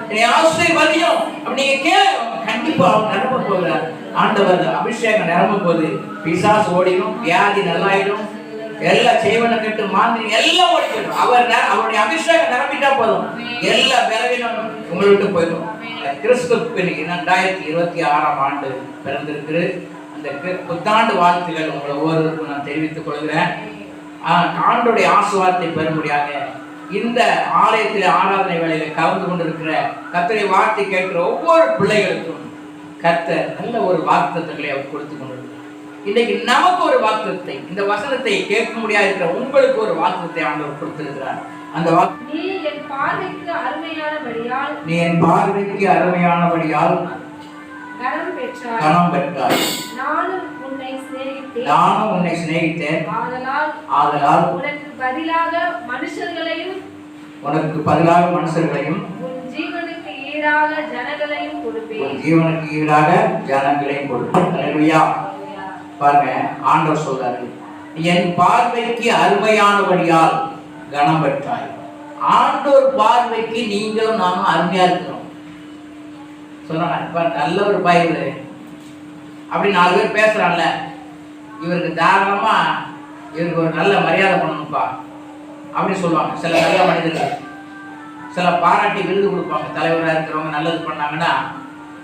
என்னை ஆசீர்வதியும் அப்படி நீங்க கேளுங்க, கண்டிப்பா அவர் நிரம்ப போகிறார். ஆண்டவர் அபிஷேகம் நிரம்ப போகுது. பிசாசு ஓடிடும், வியாதி நல்லாயிடும், எல்லா செய்வன கட்டு மாந்திரி எல்லாம் ஓடி போயிடும். அவருடைய அபிஷேகம் நிரம்பிட்டா போதும், எல்லா பலவீனம் உங்களை விட்டு போயிடும். கிறிஸ்துவுக்கு 2026ஆம் ஆண்டு பிறந்திருக்கு. அந்த புத்தாண்டு வாழ்த்துக்கள் உங்களை ஒவ்வொருவருக்கும் நான் தெரிவித்துக் கொள்கிறேன். ஆண்டுடைய ஆசீர்வாதத்தை பெறும்படியாக இந்த ஆலயத்தில் ஆராதனை வேளையில கலந்து கொண்டிருக்கிற கர்த்தரை வார்த்தை கேட்கிற ஒவ்வொரு பிள்ளைகளுக்கும் கர்த்தர் நல்ல ஒரு வாக்குத்தத்தங்களை அவர் கொடுத்து கொண்டிருக்கிறார். இன்னைக்கு நமக்கு ஒரு வாக்குத்தத்தை, இந்த வசனத்தை கேட்க முடியாது இருக்கிற உங்களுக்கு ஒரு வாக்குத்தத்தை ஆண்டவர் கொடுத்திருக்கிறார். அந்த வாக்கு, நீ என் பார்வைக்கு அருமையானபடியால் கனம் பெற்றாய். நானும் உன்னை சிநேகித்தேன். ஆதலால் உனக்கு பதிலாக மனுஷர்களையும் உன் ஜீவனுக்கு ஈடாக ஜனங்களையும் கொடுப்பேன். அல்லேலூயா. பாருங்க, ஆண்டவர் சொல்றாரு, என் பார்வைக்கு அருமையானபடியால் கனம் பெற்றாய். ஆண்டவர் பார்வைக்கு நீங்களும் நானும் அருமையா இருக்கிறோம் சொல்றாங்க. நல்ல ஒரு பைபிள் அப்படி 4 பேர் பேசுறான்ல, இவருக்கு தாராளமா இவருக்கு ஒரு நல்ல மரியாதை பண்ணணும்ப்பா அப்படின்னு சொல்லுவாங்க. சில நல்ல மனிதர்கள் சில பாராட்டி விருது கொடுப்பாங்க. தலைவராக இருக்கிறவங்க நல்லது பண்ணாங்கன்னா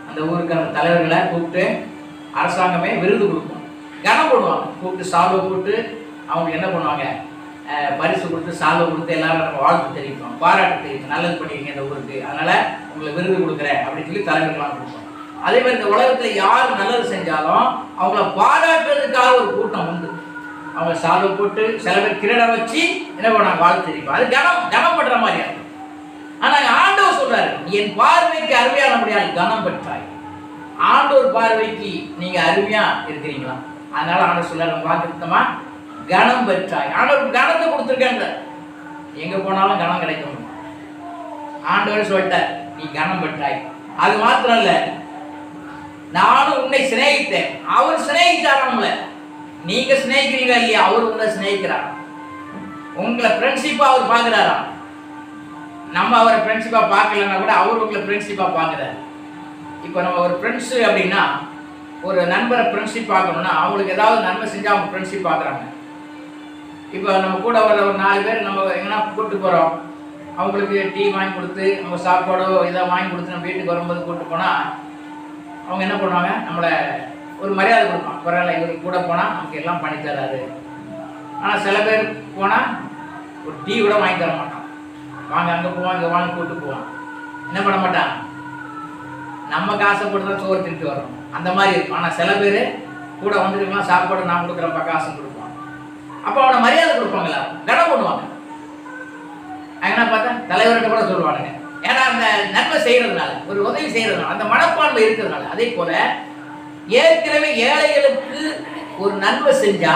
அந்த ஊருக்கு அந்த தலைவர்களை கூப்பிட்டு அரசாங்கமே விருது கொடுக்கும், கனம் போடுவாங்க. கூப்பிட்டு சால்வை போட்டு அவங்க என்ன பண்ணுவாங்க, பரிசு கொடுத்து சால்வை கொடுத்து எல்லாரும் நம்ம வாழ்த்து தெரிவிப்போம், பாராட்டு தெரிவிப்போம், நல்லது பண்ணிருக்கீங்க இந்த ஊருக்கு, அதனால உங்களுக்கு விருது கொடுக்குறேன் அப்படின்னு சொல்லி தலைவர்கள்லாம் கொடுப்போம். அதே மாதிரி இந்த உலகத்தில் யார் நல்லது செஞ்சாலும் அவங்கள பாராட்டுறதுக்காக ஒரு கூட்டம் உண்டு. அவங்க சால்வை போட்டு சில பேர் கிரீடம் வச்சு என்ன பண்ணாங்க, வாழ்த்து தெரிவிப்போம். அது கனம் பண்ற மாதிரியா. ஆனால் ஆண்டவர் சொல்றாரு, என் பார்வைக்கு அருமையானபடியால் கனம் பெற்றாய். ஆண்டவர் பார்வைக்கு நீங்க அருமையா இருக்கிறீங்களா? அதனால ஆண்டவர் சொல்றாரு, வாக்குத்தத்தமா கனம் பெற்றாய். ஆண்டவர் கனத்தை கொடுத்துருக்காங்க, எங்க போனாலும் கனம் கிடைக்கும். ஆண்டவர் சொல்லிட்டார், நீ கனம் பெற்றாய். அது மாத்திரம் இல்ல, நானும் உன்னை சிநேகித்தேன். அவர் சிநேகித்தார் உங்களை. நீங்க சிநேகிக்கிறீங்களா இல்லையா? அவர் உங்களை சிநேகிக்கிறார். உங்களை ஃப்ரெண்ட்ஷிப்பா அவர் பார்க்கிறாரா? நம்ம அவரை ஃப்ரெண்ட்ஷிப்பா பார்க்கலன்னா கூட அவர் உங்களை ஃப்ரெண்ட்ஷிப்பா பார்க்கிறார். இப்போ நம்ம ஒரு ஃப்ரெண்ட்ஸ் அப்படின்னா, ஒரு நண்பரை ஃப்ரெண்ட்ஷிப் பார்க்கணும்னா அவங்களுக்கு ஏதாவது நன்மை செஞ்சா அவங்க ஃப்ரெண்ட்ஷிப் பார்க்குறாங்க. இப்போ நம்ம கூட வர ஒரு 4 பேர் நம்ம எங்கன்னா கூப்பிட்டு போகிறோம், அவங்களுக்கு டீ வாங்கி கொடுத்து நம்ம சாப்பாடோ இதை வாங்கி கொடுத்து நம்ம வீட்டுக்கு வரும்போது கூப்பிட்டு போனால் அவங்க என்ன பண்ணுவாங்க, நம்மளை ஒரு மரியாதை கொடுப்பாங்க. பரவாயில்ல, இவருக்கு கூட போனால் நமக்கு எல்லாம் பண்ணி தராரு. ஆனால் சில பேர் போனால் ஒரு டீ கூட வாங்கி தர மாட்டான். வாங்க அங்கே போவான், இங்கே வாங்கி கூப்பிட்டு போவான், என்ன பண்ண மாட்டான், நம்ம காசை போட்டு தான் சோறு தின்ட்டு வரோம், அந்த மாதிரி இருக்கும். ஆனால் சில பேர் கூட வந்துருக்கலாம், சாப்பாடு நான் கொடுக்குறப்ப காசு கொடுப்பான். அப்போ அவனை மரியாதை கொடுப்பாங்களா, கனம் பண்ணுவாங்க. என்ன பார்த்தா தலைவர்கிட்ட கூட சொல்லுவானுங்க. ஏன்னா அந்த நன்மை செய்யறதுனால, ஒரு உதவி செய்யறதுனால, அந்த மனப்பான்மை இருக்கிறதுனால. அதே போல ஏற்கனவே ஏழைகளுக்கு ஒரு நன்மை செஞ்சா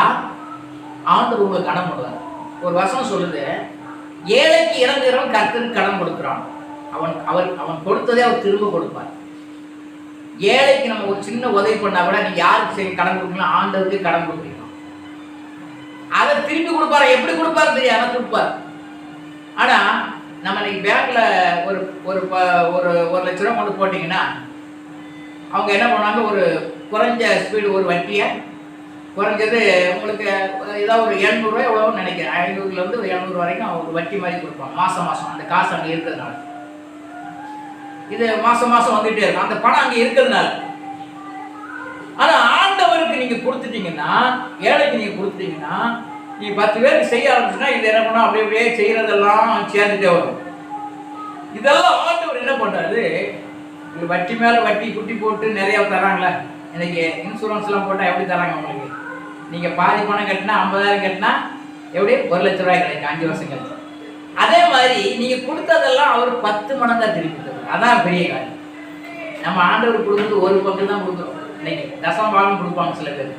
ஆண்டவர் உங்களுக்கு கடன் பண்ணுவார். ஒரு வசனம் சொல்லுது, ஏழைக்கு இறங்குறவன் கர்த்தருக்கு கடன் கொடுக்குறான், அவன் கொடுத்ததே அவர் திரும்ப கொடுப்பார். ஏழைக்கு நம்ம ஒரு சின்ன உதவி பண்ணா கூட நீ யாருக்கு சரி கடன் கொடுக்கலாம், ஆண்டவருக்கு கடன் கொடுக்குறீங்க, அதை திருப்பி கொடுப்பாரு. எப்படி கொடுப்பாரு தெரியாது, அதை கொடுப்பாரு. ஆனா நம்ம இன்னைக்கு பேங்க்ல ஒரு ஒரு ஒரு 1 லட்ச ரூபா கொண்டு போட்டீங்கன்னா அவங்க என்ன பண்ணுவாங்க, ஒரு குறைஞ்ச ஸ்பீடு ஒரு வட்டியை குறைஞ்சது உங்களுக்கு ஏதாவது ஒரு 700 ரூபாய் எவ்வளோன்னு நினைக்கிறேன், 500லேருந்து 700 வரைக்கும் ஒரு வட்டி மாதிரி கொடுப்பாங்க மாதம். அந்த காசு அங்கே இருக்கிறதுனால, இது மாதம் வந்துகிட்டே இருக்கும், அந்த பணம் அங்கே இருக்கிறதுனால. ஆனால் ஆண்டவருக்கு நீங்கள் கொடுத்துட்டீங்கன்னா, ஏழைக்கு நீங்கள் கொடுத்துட்டீங்கன்னா, நீ 10 பேருக்கு செய்ய ஆரம்பிச்சுன்னா இது என்ன பண்ணா அப்படியே செய்யறதெல்லாம் சேர்ந்துட்டே வரும். இதெல்லாம் ஆண்டவர் என்ன பண்றாரு, வட்டி மேல வட்டி குட்டி போட்டு நிறைய தராங்களே. இன்னைக்கு இன்சூரன்ஸ் எல்லாம் போட்டா எப்படி தராங்க உங்களுக்கு? நீங்க பாதி பணம் கட்டினா 50,000 கட்டினா எப்படி 1 லட்ச ரூபாய் கிடைக்கும் 5 வருஷம் கழிச்சு. அதே மாதிரி நீங்க கொடுத்ததெல்லாம் அவர் 10 மடங்கா திருப்பி தருவார். அதான் பெரிய காரியம். நம்ம ஆண்டவர் கொடுக்குறது ஒரு பங்கு தான் கொடுக்குறோம். இன்னைக்கு தசம் பாகம் கொடுப்பாங்க சில பேர்.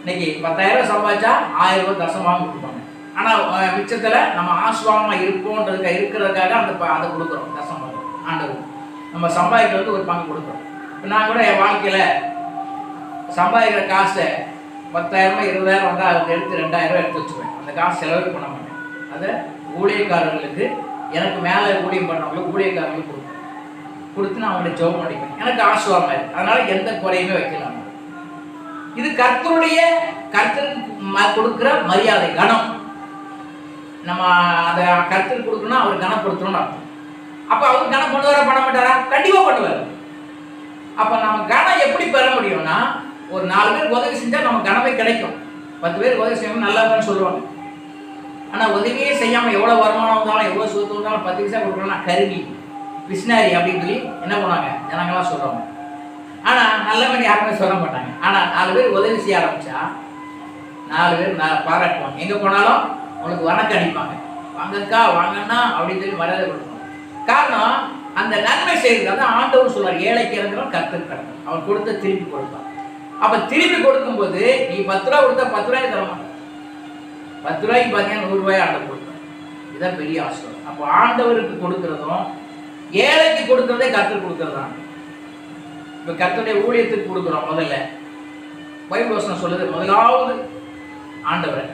இன்னைக்கு 10,000 சம்பாதிச்சா 1000 ரூபாய் தசம் வாங்க கொடுப்பாங்க. ஆனால் மிச்சத்தில் நம்ம ஆசுவாகமாக இருக்கிறதுக்காக அதை கொடுக்குறோம். தசம் பாகம் ஆண்டவர் நம்ம சம்பாதிக்கிறது ஒரு பங்கு கொடுக்குறோம். இப்போ நான் கூட என் வாழ்க்கையில் சம்பாதிக்கிற காசை 10,000 20,000 வந்தால் அதை எடுத்து 2,000 ரூபாய் எடுத்து வச்சுக்குவேன். அந்த காசு செலவு பண்ண மாட்டேன். அதை ஊழியக்காரர்களுக்கு, எனக்கு மேலே ஊழியம் பண்ணுறவங்களுக்கு, ஊழியக்காரர்களுக்கு கொடுப்பேன். கொடுத்து நான் அவங்களை ஜெபம் பண்ணிப்பேன். எனக்கு ஆசீர்வாதமா இருக்கு. அதனால எந்த குறையுமே வைக்கலாம். இது கர்த்தருக்கு கொடுக்கிற மரியாதை, கனம். நம்ம அதை கர்த்தருக்கு கொடுக்கணும்னா அவர் கனப்படுத்தணும்னு அர்த்தம். அப்ப அவர் கனம் பண்ணுவாரா பண்ண மாட்டாரா? கண்டிப்பா பண்ணுவார். அப்ப நம்ம கனம் எப்படி பெற முடியும்னா, ஒரு 4 பேர் உதவி செஞ்சா நம்ம கனமே கிடைக்கும். 10 பேர் உதவி செய்யணும் நல்லா தான் சொல்லுவாங்க. ஆனா உதவியே செய்யாம எவ்வளவு வருமானம் வந்தாலும் எவ்வளவு சொத்து வந்தாலும் 10 பைசா கொடுக்கணும்னா கருவி, பிஸ்னாரி அப்படின்னு சொல்லி என்ன பண்ணுவாங்க ஜனங்களாம் சொல்லுவாங்க. ஆனா நல்லவன் யாருமே சொல்ல மாட்டாங்க. ஆனா 4 பேர் உதவி செய்ய ஆரம்பிச்சா 4 பேர் பாராட்டுவாங்க. எங்க போனாலும் உங்களுக்கு வணக்கம் அடிப்பாங்க, வாங்கக்கா வாங்கன்னா அப்படின்னு சொல்லி மரியாதை கொடுப்பாங்க. காரணம் அந்த நன்மை செய்யறது. அதான் ஆண்டவர் சொல்றார், ஏழைக்கு இறங்குறோம் கர்த்தர் கடமை. அவன் கொடுத்த திருப்பி கொடுப்பான். அப்ப திருப்பி கொடுக்கும்போது நீ 10 ரூபா கொடுத்தா 10 ரூபாய்க்கு தரமாட்டேன். 10 ரூபாய்க்கு பார்த்தீங்கன்னா 100 ரூபாய் ஆண்டவர் கொடுப்பான். இதுதான் பெரிய ஆசீர்வாதம். அப்போ ஆண்டவருக்கு கொடுக்கறதும் ஏழைக்கு கொடுக்கறதே கர்த்தர் கொடுக்கறதான். இப்ப கர்த்தருடைய ஊழியத்துக்கு கொடுக்குறோம். முதல்ல பைபிள் வசனம் சொல்லுது, முதலாவது ஆண்டவரை,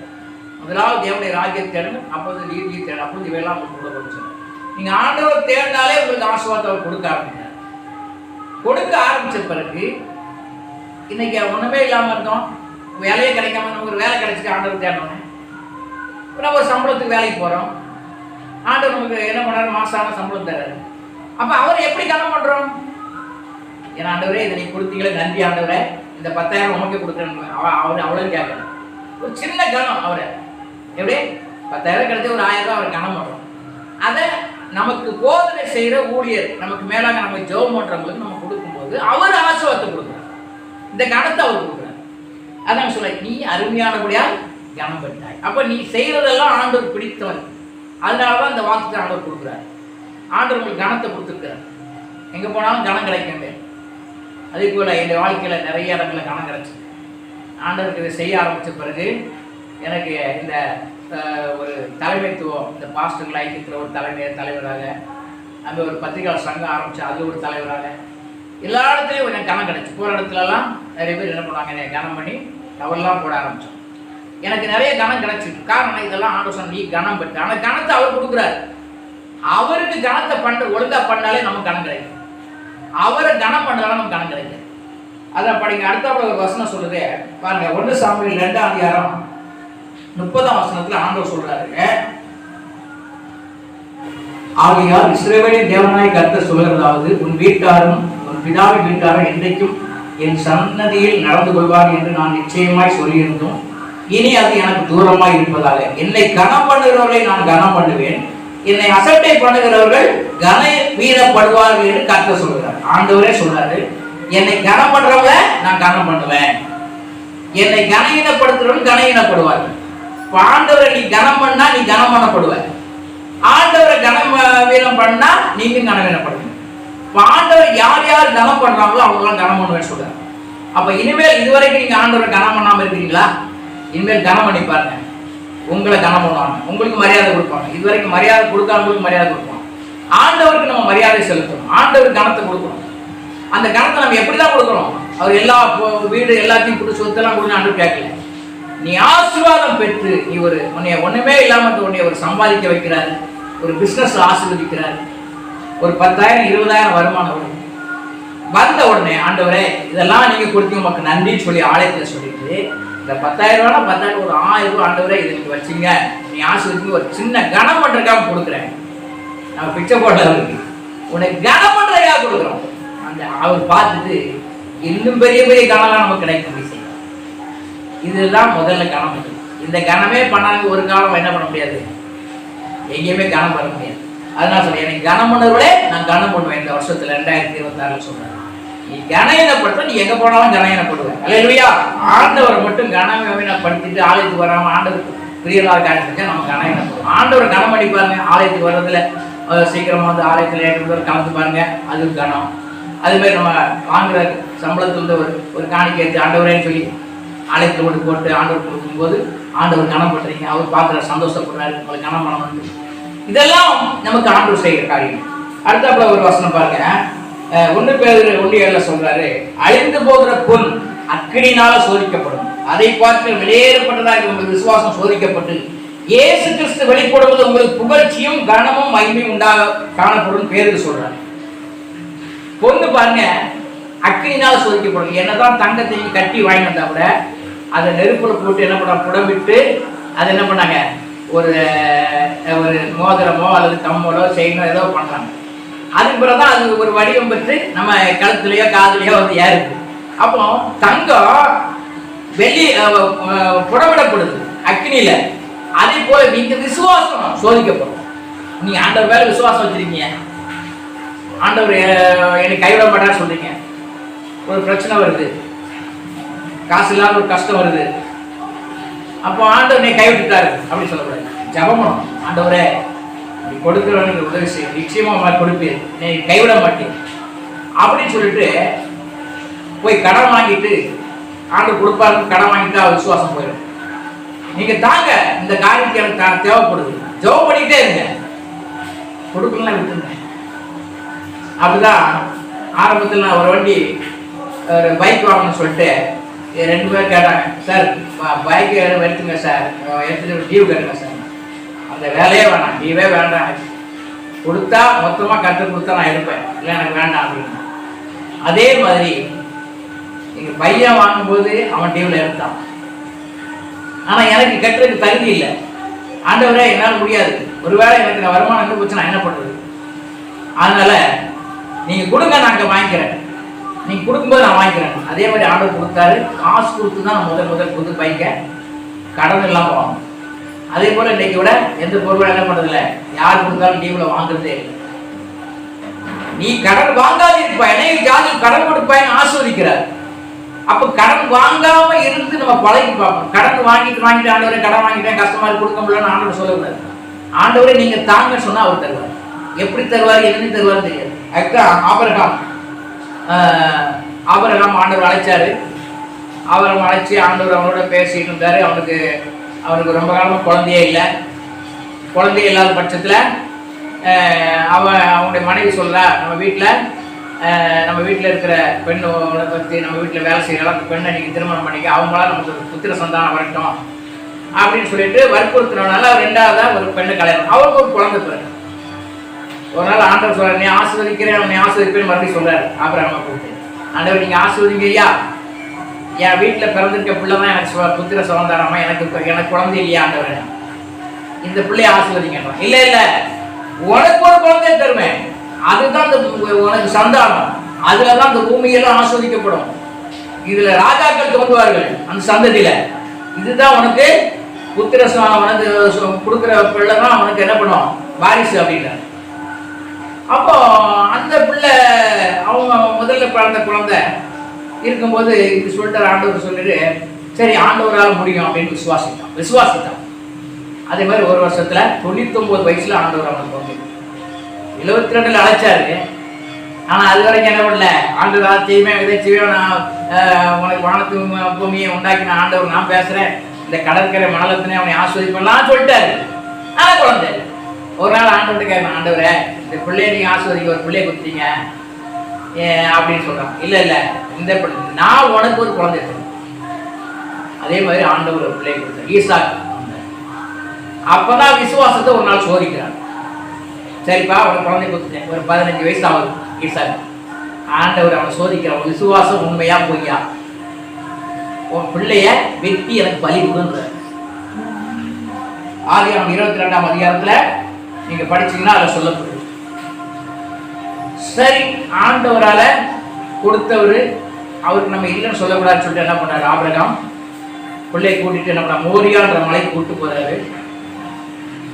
முதலாவது தேவனுடைய ராஜ்யத்தை தேடணும், அப்போது நீதியை தேடணும், அப்போது இவையெல்லாம் கொடுக்கணும்னு சொல்லுங்க. நீங்க ஆண்டவர் தேடினாலே உங்களுக்கு ஆசீர்வாதத்தை அவர் கொடுக்க ஆரம்பிக்கிறார். கொடுக்க ஆரம்பிச்ச பிறகு இன்னைக்கு ஒண்ணுமே இல்லாம இருந்தோம், வேலையே கிடைக்காம நமக்கு ஒரு வேலை கிடைச்சிட்டு ஆண்டவர் தேடணும். நம்ம ஒரு சம்பளத்துக்கு வேலைக்கு போறோம், ஆண்டவர் நமக்கு என்ன பண்ணாரு, மாசான சம்பளம் தர்றாரு. அப்ப அவர் எப்படி கனம் பண்றோம்? ஏன்னா ஆண்டவரே இதை நீ கொடுத்தீங்களே நன்றி ஆண்டவரே, இந்த 10,000 உமக்கு கொடுக்குறேன். அவர் அவ்வளவு கேட்கல, ஒரு சின்ன கனம். அவரை எப்படி 10,000 கிடைச்சி ஒரு 1000 ரூபாய் அவர் கனம் பண்றோம். அதை நமக்கு போதனை செய்யற ஊழியர், நமக்கு மேலாக நம்ம ஜெபம் பண்றவங்களுக்கு நம்ம கொடுக்கும்போது அவர் ஆசீர்வாதத்தை கொடுக்குறார். இந்த கணத்தை அவர் கொடுக்குறார். அதான் சொல்ல, நீ அருமையானபடியால் கனம் பண்ணிட்டாய். அப்ப நீ செய்யறதெல்லாம் ஆண்டவர் பிடித்தவன். அதனாலதான் இந்த வாக்குத்தை ஆண்டவர் கொடுக்குறாரு. ஆண்டவர் உங்களுக்கு கனத்தை கொடுத்துருக்கிறார். எங்க போனாலும் கனம் கிடைக்கும். அதே போல என் வாழ்க்கையில நிறைய இடங்கள்ல கனம் கிடைச்சு ஆண்டவருக்கு இதை செய்ய ஆரம்பிச்ச பிறகு எனக்கு இந்த ஒரு தலைமைத்துவம், இந்த பாஸ்டர்கள் ஐக்கியத்தில் ஒரு தலைவராக, அங்கே ஒரு பத்திரிகையாளர் சங்கம் ஆரம்பிச்சு அதில் ஒரு தலைவராக, எல்லா இடத்துலையும் எனக்கு கனம் கிடைச்சி. போகிற இடத்துலலாம் நிறைய பேர் என்ன பண்ணுவாங்க, என்னை கனம் பண்ணி டவல்லாம் போட ஆரம்பித்தோம். எனக்கு நிறைய கனம் கிடைச்சிட்டு. காரணம் இதெல்லாம் ஆண்டவர் சொன்ன, நீ கனம் பெற்று. ஆனால் கனத்தை அவர் கொடுக்குறாரு. அவருக்கு கனத்தை ஒழுங்கா பண்ணாலே நமக்கு கனம் கிடைக்கும். அவரை கனம் பண்ணாலும் நமக்கு கனம் கிடைக்கும். அதான் படிங்க. அடுத்த ஒரு வசனம் சொல்லுது பாருங்க, 1 சாமுவேல் 2ஆம் அதிகாரம் 30ஆம் வசனத்துல ஆண்டவர் சொல்றாரு, ஆகையால் இஸ்ரவேலின் தேவனாய் கர்த்தர் சொல்கிறதாவது, உன் வீட்டாரும் உன் பிதாவின் வீட்டாரும் என்றைக்கும் என் சன்னதியில் நடந்து கொள்வார் என்று நான் நிச்சயமாய் சொல்லியிருந்தோம். இனி அது எனக்கு தூரமாய் இருப்பதாக என்னை கனம் பண்ணுகிறவர்களை நான் கனம் பண்ணுவேன், என்னை அசட்டை பண்ணுகிறவர்கள் கன வீரப்படுவார்கள் என்று கர்த்தர் சொல்கிறார். ஆண்டவரே சொல்றாரு, என்னை கனம் பண்றவங்க நான் கனம் பண்ணுவேன், என்னை கனவீனப்படுத்துறவங்க கனவீனப்படுவார்கள். ஆண்டவரை நீ கனம் பண்ணா நீ கனம் பண்ணப்படுவ, ஆண்டவரை கனவீனம் பண்ணா நீங்க கனவீனப்படுவீங்க. ஆண்டவர் யார் யார் கனம் பண்றாங்களோ அவங்களாம் கனம் பண்ணுவேன்னு சொல்றாரு. அப்ப இனிமேல் இதுவரைக்கும் நீங்க ஆண்டவரை கனம் பண்ணாம இருக்கீங்களா? இனிமேல் கனம் பண்ணி பாருங்க, உங்களை கனம் பண்ணுவாங்க, உங்களுக்கு மரியாதை கொடுப்பாங்க. இதுவரைக்கும் மரியாதை கொடுக்காதவங்களுக்கு மரியாதை கொடுப்பாங்க. ஆண்டவருக்கு நம்ம மரியாதை செலுத்தணும், ஆண்டவருக்கு கனத்தை கொடுக்கணும். அந்த கனத்தை நம்ம எப்படிதான் கொடுக்கணும்? அவர் எல்லா வீடு எல்லாத்தையும் கொடுத்து சொத்தெல்லாம் கொடுத்து ஆண்டவர் கேட்கல. நீ ஆசீர்வாதம் பெற்று நீ உன்னைய ஒண்ணுமே இல்லாம உன்னைய ஒரு சம்பாதிக்க வைக்கிறாரு, ஒரு பிசினஸ் ஆசீர்வதிக்கிறாரு, ஒரு 10,000 20,000 வருமானம் வந்த உடனே ஆண்டவரே இதெல்லாம் நீங்க கொடுத்தீங்க உமக்கு நன்றின்னு சொல்லி ஆலயத்தில் சொல்லிட்டு, இந்த 10,000 ரூபா 10,000 ஒரு 1000 ரூபா ஆண்டவரே இதை நீங்க வச்சுங்க, நீ ஆசீர்வதிக்கு ஒரு சின்ன கனம் பண்றதுக்காக கொடுக்குறேன். நம்ம பிச்சை போட்டவருக்கு உன்னை கனம் பண்றதுக்காக கொடுக்குறோம். அந்த அவர் பார்த்துட்டு இன்னும் பெரிய பெரிய கனம்லாம் நமக்கு கிடைக்கும். இதுதான் முதல்ல கனம். இந்த கனமே பண்ணாங்க ஒரு காலம் என்ன பண்ண முடியாது, எங்கேயுமே கனம் பண்ண முடியாது. அதனால சொல்ல, எனக்கு கனம் பண்ணவர்களே நான் கனம் பண்ணுவேன். இந்த வருஷத்துல 2026 சொல்றேன், நீ கனவீனப்படுத்த நீ எங்க போனாலும் கனவீனப்படுவேன். அல்லேலூயா. ஆண்டவரை மட்டும் கனவீனப்படுத்திட்டு ஆலயத்துக்கு வராம ஆண்டவருக்கு பிரியலாக காட்டுறதுக்கு நம்ம கனவீனப்படுவோம். ஆண்டவரை கனம் பண்ணி பாருங்க, ஆலயத்துக்கு வர்றதுல சீக்கிரமா வந்து ஆலயத்தில் ஏற்று கலந்து பாருங்க, அது கனம். அது மாதிரி நம்ம வாங்குற சம்பளத்துல ஒரு காணிக்கை எடுத்து ஆண்டவரேன்னு சொல்லி ஆலயத்தில் கொண்டு போட்டு ஆண்டவர் கொடுக்கும்போது ஆண்டவர் கனம் பண்றீங்க, அவர் பார்க்குற சந்தோஷப்படுறாரு, உங்களை கனம் பண்ணணும். இதெல்லாம் நமக்கு ஆண்டவர் செய்கிற காரியம். அடுத்த ஒரு வசனம் பாருங்க, 1 பேதுரு 1:7 சொல்றாரு, அழிந்து போகிற பொன் அக்கினியினால சோதிக்கப்படும், அதை பார்த்து வெளியேறப்பட்டதாக உங்கள் விசுவாசம் சோதிக்கப்பட்டு இயேசு கிறிஸ்து வெளிப்படுவது உங்களுக்கு புகழ்ச்சியும் கனமும் மகிமையும் உண்டாக காணப்படும் பேருக்கு சொல்றாரு. பொண்ணு பாருங்க அக்கினினால சோதிக்கப்படும். என்னதான் தங்கத்தையும் கட்டி வாங்கி வந்தா கூட அதை நெருப்புல போட்டு என்ன பண்ண புடம்பிட்டு அதை என்ன பண்ணாங்க, ஒரு ஒரு மோதிரமோ அல்லது கம்மலோ செயினோ ஏதோ பண்றாங்க. அதுக்கு பிறகுதான் அது ஒரு வடிவம் பெற்று நம்ம கழுத்துலயோ காதுலயோ வந்து ஏறுது. அப்போ தங்கம் வெளி புடமிடப்படுது அக்னியில. அதே போல நீங்க விசுவாசம் சோதிக்கப்படும். நீங்க ஆண்டவர் மேல விசுவாசம் வச்சிருக்கீங்க, ஆண்டவர் என்னை கைவிட மாட்டான்னு சொல்றீங்க. ஒரு பிரச்சனை வருது, காசு இல்லாத ஒரு கஷ்டம் வருது, அப்போ ஆண்டவர் என்னை கைவிட்டுட்டாரு அப்படி சொல்லக்கூடாது. ஜெபம் பண்ணணும், ஆண்டவரே நீ கொடுக்கிறவனுக்கு உதவி செய்ய, நிச்சயமா கொடுப்பீர், நீ கைவிட மாட்டேன் அப்படின்னு சொல்லிட்டு போய் கடன் வாங்கிட்டு ஆண்டவர் கொடுப்பாரு, கடன் வாங்கிட்டு அவர் விசுவாசம் போயிடும். நீங்க தாங்க இந்த காரியத்துக்கு எனக்கு தேவைப்படுது, ஜெபம் பண்ணிக்கிட்டே இருங்க, கொடுக்கலாம் விட்டுருங்க. அப்படிதான் ஆரம்பத்தில் நான் ஒரு வண்டி ஒரு பைக் வாங்கணும்னு சொல்லிட்டு 2 பேர் கேட்டாங்க, சார் பைக் எடுத்துங்க சார், எடுத்துட்டு டியூ கட்டுங்க சார். அந்த வேலையே வேணாம், டியூவே வேண்டாம், கொடுத்தா மொத்தமாக கட்டு கொடுத்தா நான் எடுப்பேன், இல்லை எனக்கு வேண்டாம் அப்படின்னு. அதே மாதிரி எங்கள் பையன் வாங்கும்போது அவன் டியூவில் எடுத்தான். ஆனால் எனக்கு கட்டுறதுக்கு தகுதி இல்லை. ஆண்டவரே என்னால் முடியாது, ஒருவேளை எனக்கு நான் வருமானம் இருந்து போச்சு, நான் என்ன பண்ணுறது? அதனால நீங்கள் கொடுங்க, நான் அங்கே வாங்கிக்கிறேன், நீங்க கொடுக்கும்போது நான் வாங்கிக்கிறேன். அதே மாதிரி ஆர்டர் கொடுத்தாரு, காசு கொடுத்து தான் முதல் புது பைக்க கடன் இல்லாம வாங்கணும். அதே போல இன்னைக்கு விட எந்த பொருளும் என்ன பண்றதில்ல, யார் கொடுத்தாலும் டிவில வாங்குறதே இல்லை. நீ கடன் வாங்காது இருப்பாய், ஜாதி கடன் கொடுப்பாயின்னு ஆஸ்வதிக்கிறார். அப்ப கடன் வாங்காம இருந்து நம்ம பழகி பார்ப்போம். கடன் வாங்கிட்டு ஆண்டவரை கடன் வாங்கிட்டேன் கஷ்டமா கொடுக்க முடியலன்னு ஆண்டவர் சொல்லக்கூடாது. ஆண்டவரை நீங்க தாங்க சொன்னா அவர் தருவார். எப்படி தருவார், என்ன தருவார் தெரியாது. அதுதான் ஆபிரகாம் ஆண்டவர் அழைச்சாரு. அவரை அழைச்சி ஆண்டவர் அவனோட பேசிட்டு இருந்தாரு. அவனுக்கு ரொம்ப காலமாக குழந்தையே இல்லை. குழந்தையே இல்லாத பட்சத்தில் அவனுடைய மனைவி சொல்றா, நம்ம வீட்டில் இருக்கிற பெண்ணை பற்றி, நம்ம வீட்டில் வேலை செய்யலாம், அந்த பெண்ணை நீங்கள் திருமணம் பண்ணிக்க, அவங்களால நமக்கு புத்திர சந்தானம் வரட்டும் அப்படின்னு சொல்லிட்டு வற்புறுத்தினால அவர் 2ஆவதா ஒரு பெண்ணை கல்யாணம், அவருக்கு ஒரு குழந்தை பிறகு. ஒரு நாள் ஆண்டவர் சொல்றாரு, நீ ஆசீர்வதிக்கிறேன், உன்னை ஆசீர்வதிப்பேன்னு மறுபடியும் சொல்றாரு. ஆபிரகாமை கூப்பிட்டு, ஆண்டவர் நீங்க ஆசீர்வதிங்க ஐயா, என் வீட்டில் பிறந்திருக்க பிள்ளை தான் எனக்கு புத்திர சந்தானமா, எனக்கு குழந்தை இல்லையா ஆண்டவர், இந்த பிள்ளைய ஆசீர்வதிங்கன்றான். இல்ல இல்ல, உனக்கு ஒரு குழந்தைய தருவேன், அதுதான் உனக்கு சந்தானம், அதுலதான் இந்த பூமியெல்லாம் ஆஸ்வதிக்கப்படும், இதுல ராஜாக்கள் தோன்றுவார்கள் அந்த சந்ததியில, இதுதான் உனக்கு புத்திர உனக்கு கொடுக்குற பிள்ளை தான் உனக்கு என்ன பண்ணும் வாரிசு அப்படின்றார். அப்போ அந்த பிள்ளை அவங்க முதல்ல பிறந்த குழந்தை இருக்கும்போது இது சொல்லிட்டு ஆண்டவர் சொல்லிட்டு, சரி ஆண்டவரால் முடியும் அப்படின்னு விசுவாசித்தான். அதே மாதிரி ஒரு வருஷத்துல 99 வயசுல ஆண்டவர் அவனுக்கு வந்து 72 அழைச்சாரு. ஆனா அது வரைக்கும் என்ன பண்ணல, ஆண்டவர் செய்வேன் இதை செய்வேன், நான் உனக்கு வானத்து பூமியை உண்டாக்கின ஆண்டவர், நான் பேசுறேன், இந்த கடற்கரை மணலத்தினே அவனை ஆஸ்வதிப்பெல்லாம் சொல்லிட்டாரு. ஆனா குழந்தை ஒரு நாள் ஆண்டவர்கிட்ட கேட்கணும், ஆண்டவரே இந்த பிள்ளைய நீங்க ஆஸ்வதிக்க ஒரு பிள்ளைய கொடுத்தீங்க அப்படின்னு சொல்றான். இல்ல இல்ல, இந்த நான் உனக்கு ஒரு குழந்தை தரேன். அதே மாதிரி ஆண்டவர் ஒரு பிள்ளைய கொடுத்தார், ஈசாக். அப்பதான் விசுவாசத்தை ஒரு நாள் சோதிக்கிறார். சரிப்பா அவனுக்கு குழந்தை கொடுத்துட்டேன், ஒரு 15 வயசு ஆகுது ஈசாக். ஆண்டவர் அவனை சோதிக்கிறான், விசுவாசம் உண்மையா பொய்யா, உன் பிள்ளைய வெட்டி எனக்கு பலி கொடுன்றார். ஆதியாகமம் 22ஆம் அதிகாரத்துல நீங்க படிச்சீங்கன்னா அதை சொல்லப்படுது. சரி, ஆண்டவரால கொடுத்தவர், அவருக்கு நம்ம இல்லைன்னு சொல்லக்கூடாதுன்னு சொல்லிட்டு என்ன பண்ணாரு, ஆபிரகாம் பிள்ளையை கூட்டிட்டு என்ன பண்ண மோரியான்ற மலைக்கு கூப்பிட்டு போறாரு.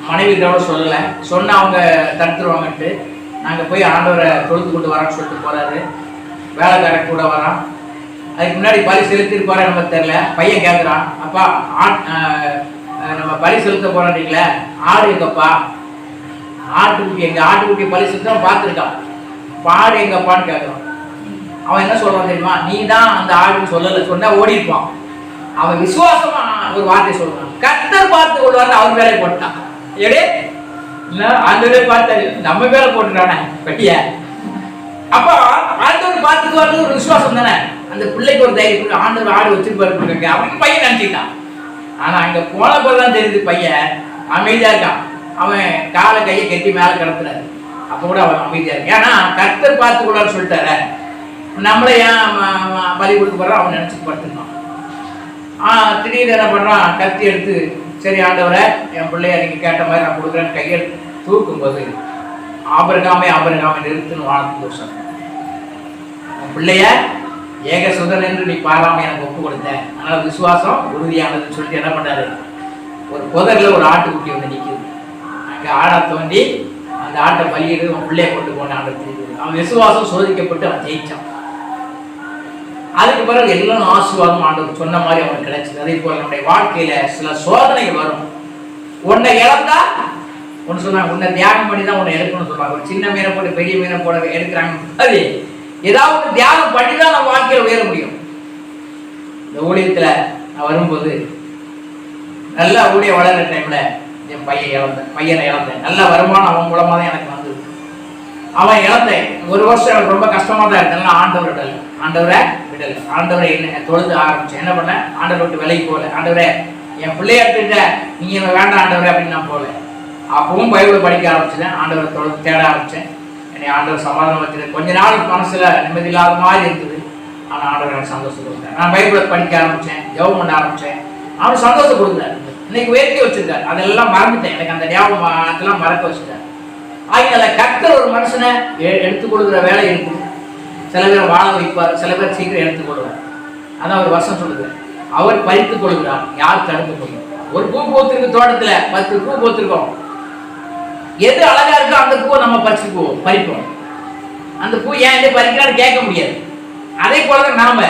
மனைவிகளோட சொல்லலை, சொன்ன அவங்க தடுத்துருவாங்கன்ட்டு நாங்கள் போய் ஆண்டவரை தொழுத்து கொண்டு வரோன்னு சொல்லிட்டு போறாரு. வேலைக்காரன் கூட வரான். அதுக்கு முன்னாடி பலி செலுத்திருப்பாரு நமக்கு தெரியல. பையன் கேட்குறான், அப்பா நம்ம பலி செலுத்த போறீங்களே, ஆடு எங்கப்பா, ஆட்டுக்குட்டி எங்க, ஆட்டுக்குட்டி பலி செலுத்த பார்த்துருக்கான், ஆடு எங்கப்பான்னு கேட்குறான். அவன் என்ன சொல்றான் தெரியுமா, நீ தான் அந்த ஆடுன்னு சொல்லலை, சொன்னா ஓடி இருப்பான். அவன் விசுவாசமா ஒரு வார்த்தை சொல்றான், கர்த்தர் பார்த்து கொள்வார், அவர் வேலை போட்டான். எடே ஆண்டவரே பார்த்தாரு, நம்ம வேலை போட்டுறானே கட்டிய. அப்ப ஆண்டவர் பார்த்துக்குவாரு ஒரு விசுவாசம் தானே, அந்த பிள்ளைக்கு ஒரு தைரியம், ஆண்டவர் ஆடு வச்சிருப்பாரு அப்படின்னு பையன் நினைச்சிட்டான். ஆனா அங்க போன போதுதான் தெரியுது, பையன் அமைதியா இருக்கான். அவன் காலை கையை கட்டி மேல கிடத்துறாரு. அப்போ கூட அவன் அமைதியா இருக்கு. ஏன்னா கர்த்தர் பார்த்து கூடாதுன்னு சொல்லிட்டார, நம்மளை ஏன் பலி கொடுக்க போறோம் அவன் நினைச்சு படுத்துருந்தான். திடீர்னு என்ன பண்றான், கத்தி எடுத்து சரி ஆண்டவரை என் பிள்ளைய நீங்க கேட்ட மாதிரி நான் கொடுக்குறேன்னு கையில் தூக்கும் போது ஆபிரகாமே நிறுத்துன்னு வாழ்த்து சொன்ன. உன் பிள்ளைய ஏக சுதன் என்று நீ பாராம எனக்கு ஒப்பு கொடுத்த, அதனால விசுவாசம் உறுதியானதுன்னு சொல்லிட்டு என்ன பண்ணாரு, ஒரு புதர்ல ஒரு ஆட்டுக்குட்டி வந்து நிற்குது. அங்க ஆடா தோண்டி அந்த ஆட்டை பலியிடு, அவன் பிள்ளைய கொண்டு போன ஆண்டை தெரியுது. அவன் விசுவாசம் சோதிக்கப்பட்டு அவன் ஜெயிச்சான். அதுக்கு பிறகு எல்லாம் ஆசீர்வாதம் ஆண்டவர் சொன்ன மாதிரி அவனுக்கு கிடைச்சது. அதே போல நம்முடைய வாழ்க்கையில சில சோதனைகள் வரும். உன்னை இழந்தா ஒன்று சொன்னாங்க, உன்னை தியாகம் பண்ணி தான் உன்னை எடுக்கணும்னு சொல்றாங்க. ஒரு சின்ன மீனை போட்டு பெரிய மீனை போட எடுக்கிறாங்க. அது ஏதாவது தியாகம் பண்ணி தான் நம்ம வாழ்க்கையில உயர முடியும். இந்த ஊழியத்துல நான் வரும்போது நல்லா ஊழிய வளர்ற டைம்ல என் பையனை இழந்தேன். நல்ல வருமானம் அவன் மூலமா தான் எனக்கு வந்தது. அவன் இழந்தேன். ஒரு வருஷம் எனக்கு ரொம்ப கஷ்டமா தான் இருக்கு. ஆண்டவரை விடல. ஆண்டவரை என்ன தொழுது ஆரம்பிச்சேன். என்ன பண்ண, ஆண்டவரை விட்டு விலைக்கு போகல. ஆண்டவரை என் பிள்ளைய எடுத்துட்ட, நீங்க வேண்டாம் ஆண்டவரை அப்படின்னு நான் போகல. அப்பவும் பைபிளை படிக்க ஆரம்பிச்சேன். ஆண்டவரை தொழுது தேட ஆரம்பிச்சேன். என்னை ஆண்டவர் சமாதானம் வச்சுட்டு கொஞ்ச நாள் மனசுல நிம்மதி இல்லாத மாதிரி இருந்தது. ஆனா ஆண்டவர் எனக்கு சந்தோஷம் கொடுத்தார். நான் பைபிளை படிக்க ஆரம்பிச்சேன், ஜெபம் பண்ண ஆரம்பிச்சேன். அவனுக்கு சந்தோஷம் கொடுத்தாரு. இன்னைக்கு உயர்த்தி வச்சிருக்காரு. அதெல்லாம் மறந்துட்டேன். எனக்கு அந்த ஞாபகம் மறக்க வச்சுட்டார். ஆகினால கர்த்தர் ஒரு மனுஷனை எடுத்துக் கொடுக்குற வேலை இருக்குது. சில பேர் வாழ வைப்பார், சில பேர் சீக்கிரம் எடுத்துக் கொள்வார். அதான் ஒரு வருஷம் சொல்லுது, அவர் பறித்துக் கொள்கிறார், யார் தடுத்துக் கொள்ளும். ஒரு பூ பூத்திருக்கு, தோட்டத்துல 10 பூ பூத்திருக்கோம். எது அழகா இருக்கோ அந்த பூவை நம்ம பறிப்போம். அந்த பூ ஏன் இதை பறிக்கிறான்னு கேட்க முடியாது. அதே போலதான் நாம,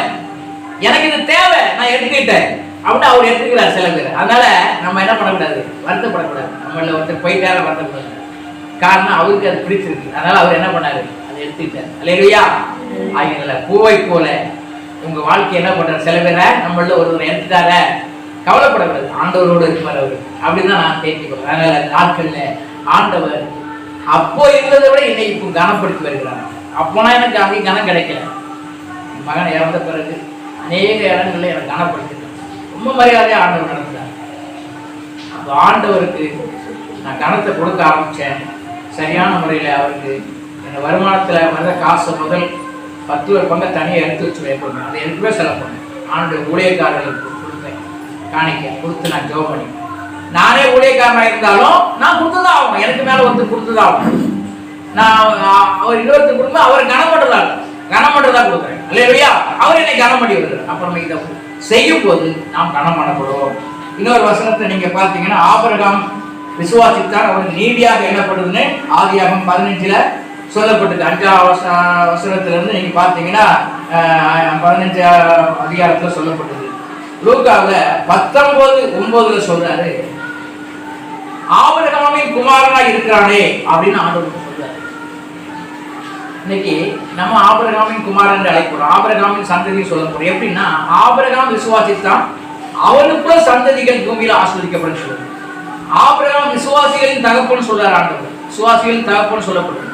எனக்கு இது தேவை நான் எடுத்துக்கிட்டேன் அப்படின்னு அவர் எடுத்துக்கிறார் சில பேர். அதனால நம்ம என்ன பண்ணக்கூடாது, வருத்தப்படக்கூடாது. நம்மள ஒருத்தர் போயிட்டார வருத்தப்படாது. காரணம் அவருக்கு அது பிடிச்சிருக்கு. அதனால அவர் என்ன பண்ணாரு, அதை எடுத்துக்கிட்டார். அல்லேலூயா. ஆகினால பூவை போல உங்க வாழ்க்கை என்ன பண்றாரு, சில பேரை நம்மள ஒருவர் எடுத்துட்டார கவலைப்படக்கூடாது. ஆண்டவரோடு இருப்பார் அவரு. அப்படிதான் நான் தேர்த்திக்கொள்றேன். அதனால நாட்கள்ல ஆண்டவர் அப்போ இருந்ததை விட என்னை இப்போ கனப்படுத்தி வருகிறார். அப்போனா எனக்கு அதிக கனம் கிடைக்கல. என் மகன் இறந்த பிறகு அநேக இடங்கள்ல எனக்கு கனப்படுத்திருக்கேன். ரொம்ப மரியாதையா ஆண்டவர் நடந்தார். அப்போ ஆண்டவருக்கு நான் கனத்தை கொடுக்க ஆரம்பிச்சேன். சரியான முறையில் அவருக்கு என் வருமானத்தில் வர்ற காசை முதல் 10 பங்கை தனியாக எடுத்து வச்சு வைப்பேன். அதை எடுக்கவே செலவு பண்ணேன். ஆண்டு ஊழியக்காரர்களுக்கு கொடுத்தேன், காணிக்க கொடுத்து நான் ஜெபம் பண்ணி. நானே ஊழியக்காரனாக இருந்தாலும் நான் கொடுத்துதான் ஆகணும். எனக்கு மேலே வந்து கொடுத்துதான் ஆகணும். நான் அவர் இன்னொருத்தர் கொடுத்து அவர் கனம் பண்ணுறதா கொடுக்குறேன். அல்லேலூயா. அவர் என்னை கனம் பண்ணி வருகிறார். அப்புறம் இதை செய்யும் போது நாம் கனம் பண்ணப்படுவோம். இன்னொரு வசனத்தை நீங்க பார்த்தீங்கன்னா, ஆபிரகாம் விசுவாசித்தார், அவனுக்கு நீதியாக எண்ணப்படுதுன்னு ஆதியாகமம் 15 சொல்லப்பட்டது. 5ஆம் வசனத்திலிருந்து நீங்க பார்த்தீங்கன்னா 15 அதிகாரத்தில் சொல்லப்பட்டது. லூக்காவுல 19:9 சொல்றாரு, ஆபிரகாமின் குமாரனாய் இருக்கிறானே அப்படின்னு ஆண்டவர் சொல்றாரு. இன்னைக்கு நம்ம ஆபிரகாமின் குமாரன் என்று அழைக்கிறோம். ஆபிரகாமின் சந்ததி சொல்லப்படுறோம். எப்படின்னா, ஆபிரகாம் விசுவாசித்தான், அவனுக்குள்ள சந்ததிகள் பூமியில ஆஸ்வதிக்கப்படும் சொல்லுது. ஆபிரகாம் விசுவாசிகளின் தகப்பன்னு சொல்றாரு ஆண்டவர். விசுவாசிகளின் தகப்பன்னு சொல்லப்படுது.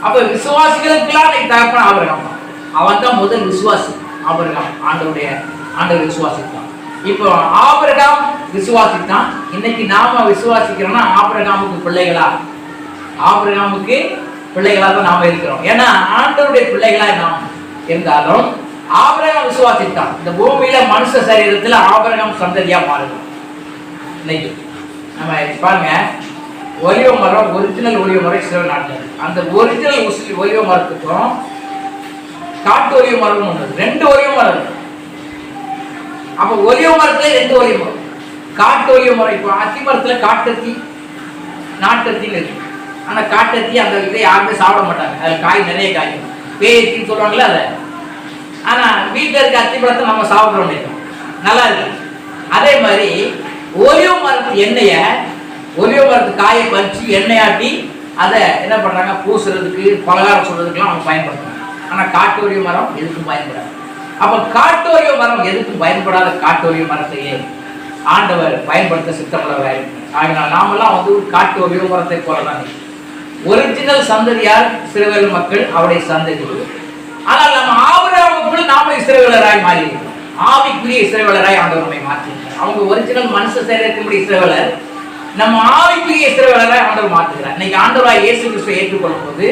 அப்ப விசுவாசிகளுக்கெல்லாம் நீ தகப்பன் ஆபிரகாம் தான். அவன் தான் முதல் விசுவாசி. ஆபிரகாம் ஆண்டவர் விசுவாசித்தான். இப்போ ஆபிரகாம் விசுவாசித்தான். இன்னைக்கு நாம விசுவாசிக்கிறோம்னா ஆபிரகாமுக்கு பிள்ளைகளா தான் நாம இருக்கிறோம். ஏன்னா ஆண்டவருடைய பிள்ளைகளா நாம் இருந்தாலும் ஆபிரகாம் விசுவாசித்தான். இந்த பூமியில மனுஷ சரீரத்துல ஆபிரகாம் சந்ததியா மாறுகிறோம். இன்னைக்கு நம்ம பாருங்க, ஒலிவ மரம், ஒரிஜினல் ஒலிவ மரம் இஸ்ரேல் நாட்டில். அந்த ஒரிஜினல் ஒலிவ மரத்துக்கும் காட்டு ஒலிவ மரம் ஒன்று, 2 ஒலிவ மரம் இருக்கு. அப்ப ஒலிவ மரத்துல 2 ஒலிவ மரம். காட்டு ஒலிவ மரம், இப்போ அத்தி மரத்துல காட்டத்தி நாட்டத்தின்னு இருக்கு. ஆனா காட்டத்தி அந்த இதை யாருமே சாப்பிட மாட்டாங்க. அதுல காய் நிறைய காய்க்கும், பேத்தின்னு சொல்லுவாங்கல்ல அதை. ஆனா வீட்டில் இருக்க அத்தி பழத்தை நம்ம சாப்பிட்றோம், நல்லா இருக்கு. அதே மாதிரி ஒலிவ மரத்து எண்ணெய, ஒலிவ மரத்து காயை பறிச்சு எண்ணெயாட்டி அதை என்ன பண்றாங்க, பூசுறதுக்கு பலகாரம் சொல்றதுக்கெல்லாம் அவங்க பயன்படுத்துறாங்க. ஆனா காட்டு ஒலிவ மரம் எதுக்கும் பயன்படாது. அப்ப காட்டு ஒலிவ மரம் எதுக்கும் பயன்படாத காட்டு ஒலிவ மரத்தையே ஆண்டவர் பயன்படுத்த சித்தமுள்ளவராக இருக்கிறார். ஆகினால் நாமெல்லாம் வந்து காட்டு ஒலிவ மரத்தை போலதான். ஒரிஜினல் சந்ததியார் இஸ்ரவேல் மக்கள், அவருடைய சந்ததி. ஆனால் நம்ம ஆபிரகாமுக்குள் நாம இஸ்ரவேலராய் மாறி இருக்கிறோம். ஆவிக்குரிய இஸ்ரவேலராய் ஆண்டவர் நம்மை மாற்றிருக்கிறார். அவங்க ஒரிஜினல் மனுஷ சரீரத்தினுடைய இஸ்ரவேலர், நம்ம ஆவிக்குரிய இஸ்ரவேலராய் ஆண்டவர் மாத்துகிறார். இன்னைக்கு ஆண்டவராய் இயேசு கிறிஸ்துவை ஏற்றுக்கொள்ளும் போது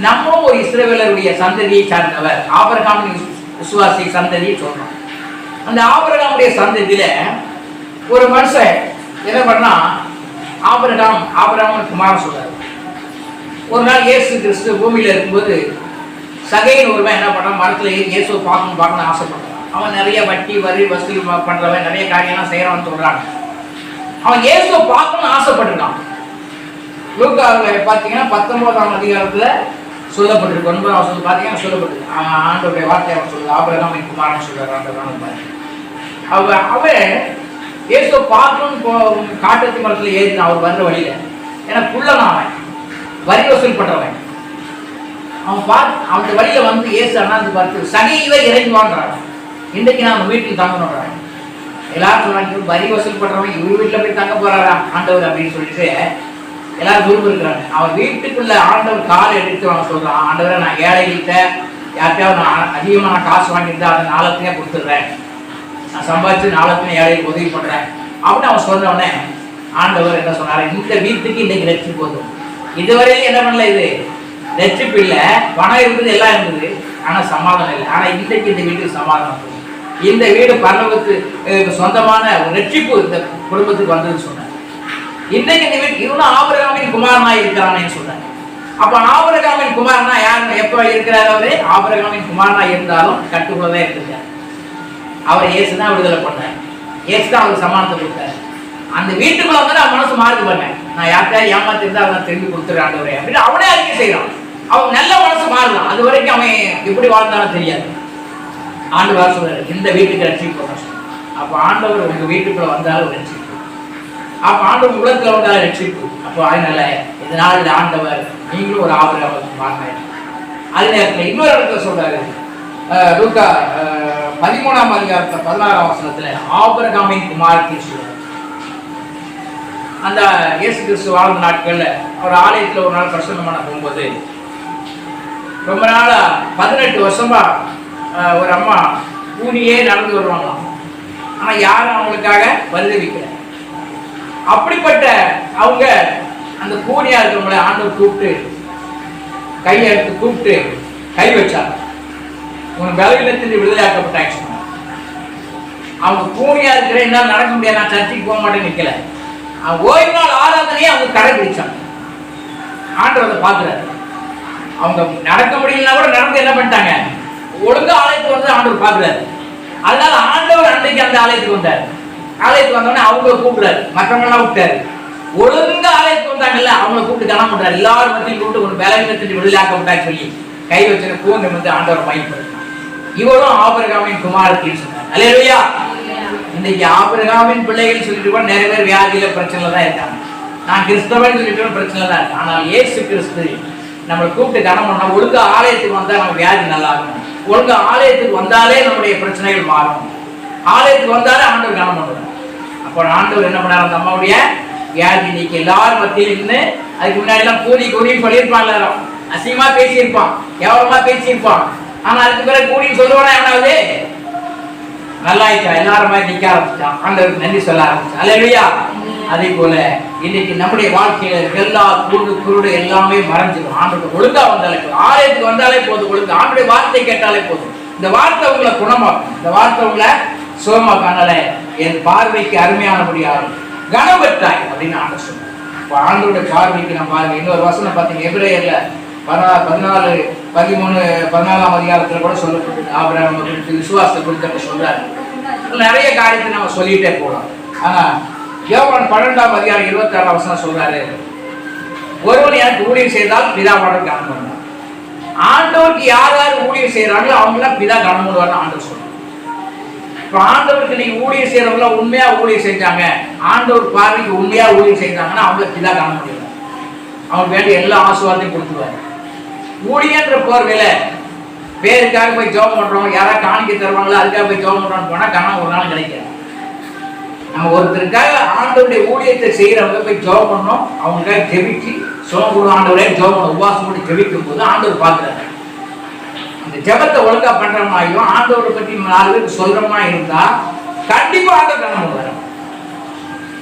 நம்மளும் ஒரு இஸ்ரவேலருடைய சந்ததியை சார்ந்தவர், ஆபிரகாமின் விசுவாசி சந்ததியை சொல்றோம். அந்த ஆபிரகாமுடைய சந்ததியில ஒரு மனுஷன் என்ன பண்ணா, ஆபிரகாம் குமாரன் சொல்றாரு. ஒரு நாள் இயேசு கிறிஸ்து பூமியில இருக்கும்போது சகையின் ஒருவன் என்ன பண்ணான், மரத்துல ஏறி இயேசுவை பார்க்கணும்னு ஆசைப்படுறான். அவன் நிறைய வட்டி வரி வசூல் பண்றவன், நிறைய காரியம்லாம் செய்யறான்னு சொல்றாங்க. அவன் இயேசுவை பார்க்கணும்னு ஆசைப்பட்டுருக்கான். லூக்காவில் பார்த்தீங்கன்னா 19ஆம் அதிகாரத்துல சொல்லப்பட்டிருக்கு, 9ஆம் வசனத்துல பார்த்தீங்கன்னா சொல்லப்பட்டிருக்கு. ஆண்டவருடைய வார்த்தை அவன் சொல்லுது, ஆபிரகாமின் குமாரன் சொல்றாரு. அவன் இயேசுவை பார்க்கணும்னு காட்டத்தி மரத்துல ஏறினான் அவர் வர்ற வழியில. ஏன்னா குள்ளனா அவன், வரி வசூல் பண்றவன். அவன் அந்த வழியில வந்து இயேசு அண்ணாந்து பார்த்து சகையில இறங்கி வாங்குறான். இன்றைக்கு நான் வீட்டில் தங்கணுன்றான். எல்லாரும் சொல்றாங்க, வரி வசூல் பண்றவன் இவர் வீட்டுல போய் தங்க போறாரா ஆண்டவர் அப்படின்னு சொல்லிட்டு எல்லாரும் விரும்ப இருக்கிறாங்க. அவன் வீட்டுக்குள்ள ஆண்டவர் காலை எடுத்து அவன் சொல்றான், ஆண்டவரை நான் ஏழைகிட்ட யார்கிட்டயாவது நான் அதிகமான காசு வாங்கிட்டு அதை நாளத்தையே கொடுத்துடுறேன், நான் சம்பாதிச்சு நாளத்தையும் ஏழைக்கு உதவி பண்றேன் அப்படின்னு அவன் சொன்னவனே ஆண்டவர் என்ன சொன்னாரு, இந்த வீட்டுக்கு இன்னைக்கு ரட்சிப்பு போதும். இதுவரையிலும் என்ன பண்ணல, இது ரட்சிப்பு இல்லை, பணம் இருந்தது எல்லாம் இருந்தது, ஆனா சமாதானம் இல்லை. ஆனா இன்றைக்கு இந்த வீட்டுக்கு சமாதானம், இந்த வீடு பரலோகத்துக்கு சொந்தமான ஒரு ரட்சிப்பு இந்த குடும்பத்துக்கு வந்ததுன்னு சொன்னார். இன்றைக்கு இந்த வீடு இவனும் ஆபிரகாமின் குமாரனா இருக்கிறானேன்னு சொன்னார். அப்ப ஆபிரகாமின் குமாரனா யார் எப்ப இருக்கிறார்? அவரு ஆபிரகாமின் குமாரனா இருந்தாலும் கட்டுக்குள்ளதான் இருந்திருக்கார். அவரை இயேசுதான் விடுதலை பண்ணார், இயேசுதான் அவருக்கு சமாதானத்தை கொடுத்தாரு. அந்த வீட்டுக்குள்ள வந்து நான் மனசு மாறுது பண்ணேன், நான் யார்கிட்ட ஏமாத்தி இருந்தா அவனை திரும்பி கொடுத்துறான் அப்படின்னு அவனே அறிக்கை செய்யறான். அவன் நல்ல மனசு மாறுதான். அது வரைக்கும் அவன் எப்படி வாழ்ந்தாலும் தெரியாது. ஆண்டவர் சொல்றாரு, இந்த வீட்டுக்கு ரட்சிப்பு. அப்ப ஆண்டவர் உங்க வீட்டுக்குள்ள வந்தாலும் ரட்சிப்பு, அப்ப ஆண்டவர் உலகத்துல வந்தாலும் ரட்சிப்பு. அப்போ அதனால இதனால ஆண்டவர் நீங்களும் ஒரு ஆபிரகாமுக்கு மாறினார். அதே நேரத்தில் இன்னொரு இடத்துல சொல்றாரு, லூக்கா 13ஆம் அதிகாரத்துல 16ஆம் வசனத்துல ஆபிரகாமின் குமாரத்தை சொல்றாரு. அந்த இயேசு கிறிஸ்து வாழ்ந்த நாட்கள்ல ஒரு ஆலயத்துல ஒரு நாள் பிரசங்கம் பண்ண போகும்போது ரொம்ப நாளா 18 வருஷமா ஒரு அம்மா கூனியே நடந்து வருவாங்களாம். ஆனா யாரும் அவங்களுக்காக வருதவிக்கல. அப்படிப்பட்ட அவங்க அந்த கூனியா இருக்கிறவங்கள ஆண்டவர் கூப்பிட்டு கையை எடுத்து கூப்பிட்டு கை வச்சாங்க. உனக்கு பலவீனத்திலிருந்து விடுதலையாக்கப்பட்டாச்சு. அவங்க கூனியா இருக்கிற என்னால நடக்க முடியாது, நான் சர்ச்சைக்கு போக மாட்டேன்னு நிக்கல. அவங்க ஓய்வு நாள் ஆராதனையே அவங்க கடைபிடிச்சாங்க. ஆண்டவர் அதை பார்க்கிறாரு. அவங்க நடக்க முடியலன்னா கூட நடந்து என்ன பண்ணிட்டாங்க, ஒழுங்கா ஆலயத்துக்கு வந்து ஆண்டவர் பார்க்கிறாரு. அதனால ஆண்டவர் அன்றைக்கு அந்த ஆலயத்துக்கு வந்தார். ஆலயத்துக்கு வந்தோடனே அவங்கள கூப்பிடுறாரு, மற்றவங்க எல்லாம் விட்டாரு. ஒழுங்கா ஆலயத்துக்கு வந்தாங்கல்ல அவங்களை கூப்பிட்டு கனம் பண்றாரு. எல்லாரும் பத்தியும் கூப்பிட்டு ஒரு பலவீனத்திற்கு விடுதலையாக்கப்பட்டான்னு சொல்லி கை வச்சு கூண்டு வந்து ஆண்டவர் மையப்படுத்தினார். இவரும் ஆபிரகாமின் குமாரத்தின்னு சொன்னார். அல்லேலூயா. இன்னைக்கு ஆபிரகாமின் பிள்ளைகள் சொல்லிட்டு கூட நிறைய பேர் வியாதியில பிரச்சனைல தான் இருக்காங்க. நான் கிறிஸ்தவன் சொல்லிட்டு பிரச்சனை தான் இருக்கு. ஆனால் இயேசு கிறிஸ்து நம்மளை கூப்பிட்டு கனம் பண்ணா, ஒழுங்கா ஆலயத்துக்கு வந்தா நம்ம வியாதி நல்லா இருக்கும். ஒழுங்கா ஆலயத்துக்கு வந்தாலே நம்முடைய பிரச்சனைகள் மாறும். ஆலயத்துக்கு வந்தாலே ஆண்டவர் கனம் பண்ணுவார். அப்போ ஆண்டவர் என்ன பண்ணார், அந்த அம்மாவுடைய வியாதி நீக்கி எல்லாரும் மத்தியில் இருந்து, அதுக்கு முன்னாடி எல்லாம் கூலி கூலின்னு சொல்லியிருப்பான், எல்லாரும் அசிங்கமா பேசியிருப்பான், கேவலமா பேசியிருப்பான். ஆனா அதுக்கு பிறகு கூலின்னு சொல்லுவானா எவனாவது நல்லா இருக்கா, எல்லாரும் மாதிரி நிக்க ஆரம்பிச்சான், ஆண்டவருக்கு நன்றி சொல்ல ஆரம்பிச்சான். அல்லேலூயா. அதே போல இன்னைக்கு நம்முடைய வாழ்க்கையில எல்லா குருடு எல்லாமே மறைஞ்சிடும். ஆண்டவருக்கு ஒழுங்கா வந்தாலே போதும், ஆலயத்துக்கு வந்தாலே போதும், ஒழுங்கு ஆண்டுடைய வார்த்தை கேட்டாலே போதும். இந்த வார்த்தை உங்களை குணமாக்கும், இந்த வார்த்தை உங்களை சுகமாக்கானால என் பார்வைக்கு அருமையானபடியாக கனவற்றாய் அப்படின்னு ஆண்டவர் சொன்னார். இப்போ ஆண்டோடைய பார்வைக்கு நம்ம பாருங்க, இன்னொரு வசனம் பார்த்தீங்க, எபிரேயர்ல 14, 13, 14ஆம் அதிகாரத்துல கூட சொல்லப்பட்டு ஆபிரகாம் குறித்து விசுவாசத்தை குறித்து சொல்றாரு. நிறைய காரியத்தை நம்ம சொல்லிட்டே போகலாம். ஆனா யோவான் 12ஆம் அதிகாரம் 26ஆம் வசனம் சொல்றாரு, ஒருவன் எனக்கு ஊழியம் செய்தால் பிதாவோட கனம் பண்ணுவார். ஆண்டவருக்கு யார் யார் ஊழியம் செய்யறாங்களோ அவங்களாம் பிதா கனம் பண்ணுவார்னு ஆண்டவர் சொல்றாரு. இப்ப ஆண்டவருக்கு நீங்க ஊழியம் செய்யறவங்கள உண்மையா ஊழியம் செஞ்சாங்க, ஆண்டவர் பார்வைக்கு உண்மையா ஊழியம் செஞ்சாங்கன்னா அவங்கள பிதா கனம் பண்ணுவார். அவங்க வேண்டிய எல்லா ஆசீர்வாதத்தையும் கொடுத்துருவாரு. ஊழியன்ற போர்வையில பேருக்காக போய் ஜெபம் பண்றோம், யாராவது காணிக்க தருவாங்களா அதுக்காக போய் ஜெபம் பண்றோம்னு போனா கனம் ஒரு நாள் கிடைக்காது. நம்ம ஒருத்தருக்காக ஆண்டவருடைய ஊழியத்தை செய்யறவங்க போய் ஜெபம் பண்ணோம், அவங்களுக்காக ஜெபிச்சு சோம்பு ஆண்டவரே ஜெபம் உபவாசம் போட்டு ஜெபிக்கும் போது ஆண்டவர் பார்க்கிறாரு. அந்த ஜெபத்தை ஒழுங்கா பண்றோமாயும் ஆண்டவரை பற்றி 4 பேருக்கு சொல்றோமா இருந்தா கண்டிப்பா ஆண்டவர் கனம் பண்ணுவார்.